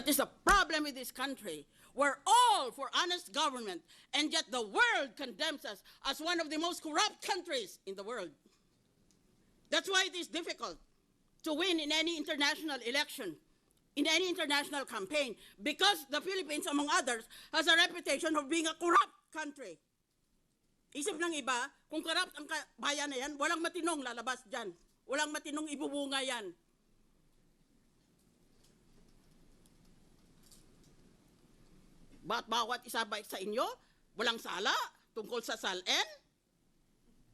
That is the problem with this country. We're all for honest government, and yet the world condemns us as one of the most corrupt countries in the world. That's why it is difficult to win in any international election, in any international campaign, because the Philippines, among others, has a reputation of being a corrupt country. Isip ng iba, kung corrupt ang bayan na yan, walang matinong lalabas dyan. Walang matinong ibubunga yan. Ba't bawat isa ba sa inyo, walang sala tungkol sa SALN?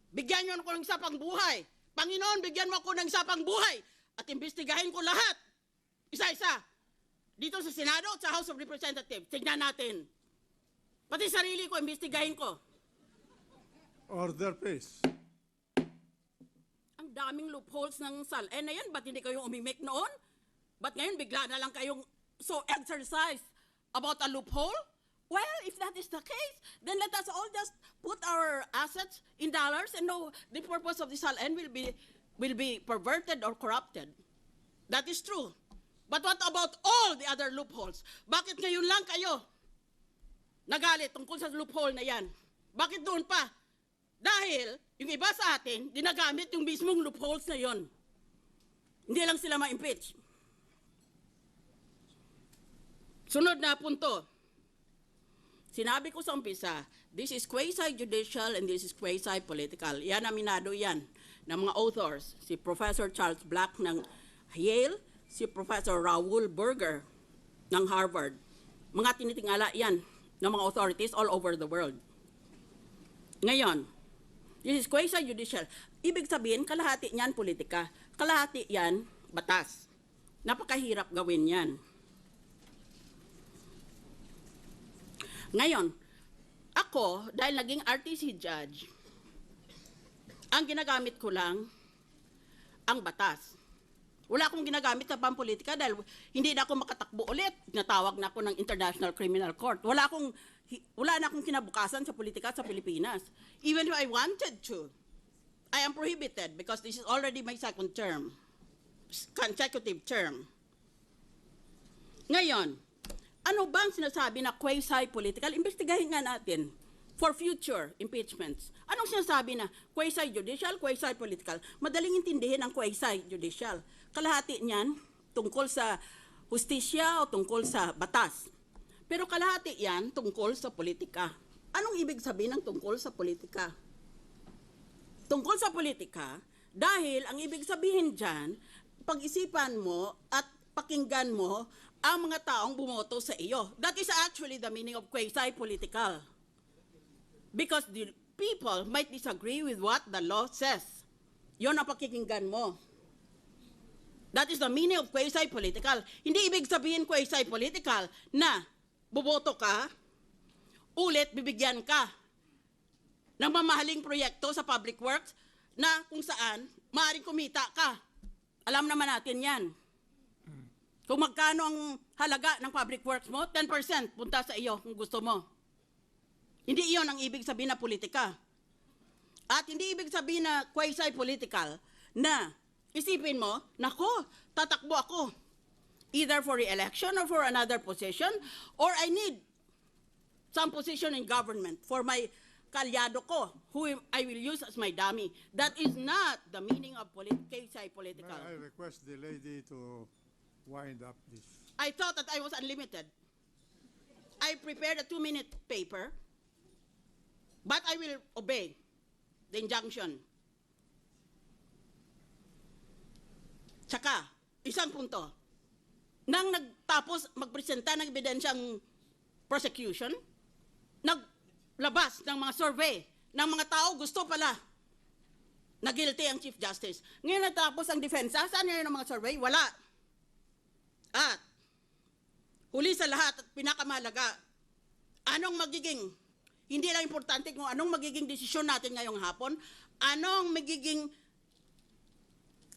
Bigyan niyo ako ng isa pang buhay. Panginoon, bigyan mo ako ng isa pang buhay at imbestigahin ko lahat. Isa-isa. Dito sa Senado at sa House of Representatives. Tignan natin. Pati sarili ko, imbestigahin ko. Order, please. Ang daming loopholes ng SALN na yan. Ba't hindi kayo umimik noon? Ba't ngayon bigla na lang kayong so exercised about a loophole? Well, if that is the case, then let us all just put our assets in dollars and know the purpose of the SALN will be perverted or corrupted. That is true. But what about all the other loopholes? Bakit ngayon lang kayo nagalit tungkol sa loophole na yan? Bakit doon pa? Dahil yung iba sa atin, dinagamit yung mismong loopholes na yon. Hindi lang sila ma-impeach. Sunod na punto. Sinabi ko sa umpisa, this is quasi-judicial and this is quasi-political. Yan, aminado yan ng mga authors. Si Professor Charles Black ng Yale, si Professor Raoul Berger ng Harvard. Mga tinitingala yan ng mga authorities all over the world. Ngayon, this is quasi-judicial. Ibig sabihin, kalahati niyan politika. Kalahati yan batas. Napakahirap gawin yan. Ngayon, ako, dahil naging RTC judge, ang ginagamit ko lang ang batas. Wala akong ginagamit sa pampolitika dahil hindi na ako makatakbo ulit. Natawag na ako ng International Criminal Court. Wala na akong kinabukasan sa politika sa Pilipinas. Even if I wanted to, I am prohibited because this is already my second term, consecutive term. Ngayon, ano bang sinasabi na quasi-political? Imbestigahin nga natin for future impeachments. Anong sinasabi na quasi-judicial, quasi-political? Madaling intindihin ang quasi-judicial. Kalahati niyan tungkol sa hustisya o tungkol sa batas. Pero kalahati yan tungkol sa politika. Anong ibig sabihin ng tungkol sa politika? Tungkol sa politika, dahil ang ibig sabihin dyan, pag-isipan mo at pakinggan mo ang mga taong bumoto sa iyo. That is actually the meaning of quasi-political. Because the people might disagree with what the law says. Yun ang pakikinggan mo. That is the meaning of quasi-political. Hindi ibig sabihin quasi-political na buboto ka, ulit bibigyan ka ng mamahaling proyekto sa public works na kung saan maaaring kumita ka. Alam naman natin yan. Kung magkano ang halaga ng public works mo, 10% punta sa iyo kung gusto mo. Hindi iyon ang ibig sabihin na politika. At hindi ibig sabihin na quasi-political na isipin mo, nako, tatakbo ako. Either for re-election or for another position, or I need some position in government for my kalyado ko, who I will use as my dummy. That is not the meaning of quasi-political. May I request the lady to wind up this? I thought that I was unlimited. I prepared a 2-minute paper, but I will obey the injunction. Tsaka, isang punto. Nang nagtapos magpresenta ng ebidensyang prosecution, naglabas ng mga survey ng mga tao gusto pala na guilty ang Chief Justice. Ngayon natapos ang depensa, saan na yun ang mga survey? Wala. At huli sa lahat at pinakamalaga, anong magiging, hindi lang importante kung anong magiging desisyon natin ngayong hapon, anong magiging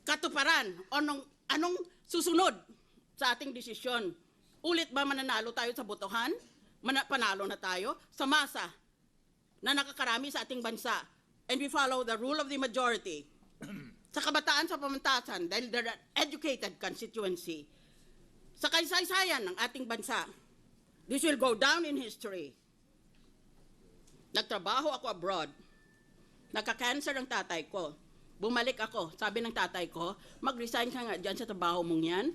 katuparan, anong susunod sa ating desisyon. Ulit ba mananalo tayo sa botohan? Panalo na tayo sa masa na nakakarami sa ating bansa. And we follow the rule of the majority. Sa kabataan sa pamantasan, dahil they're an educated constituency, sa kaysaysayan ng ating bansa. This will go down in history. Nagtrabaho ako abroad. Nagka-cancer ang tatay ko. Bumalik ako. Sabi ng tatay ko, mag-resign ka nga dyan sa trabaho mong yan.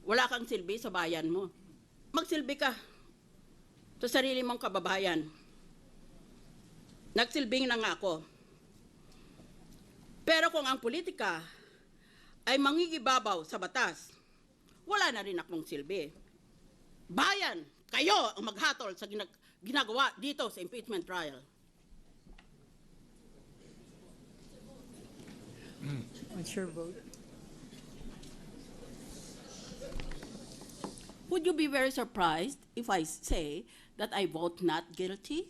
Wala kang silbi sa bayan mo. Magsilbi ka sa sarili mong kababayan. Nagsilbing na nga ako. Pero kung ang politika ay mangigibabaw sa batas, wala na rin akong silbi. Bayan, kayo ang maghatol sa ginagawa dito sa impeachment trial. What's your vote? Would you be very surprised if I say that I vote not guilty?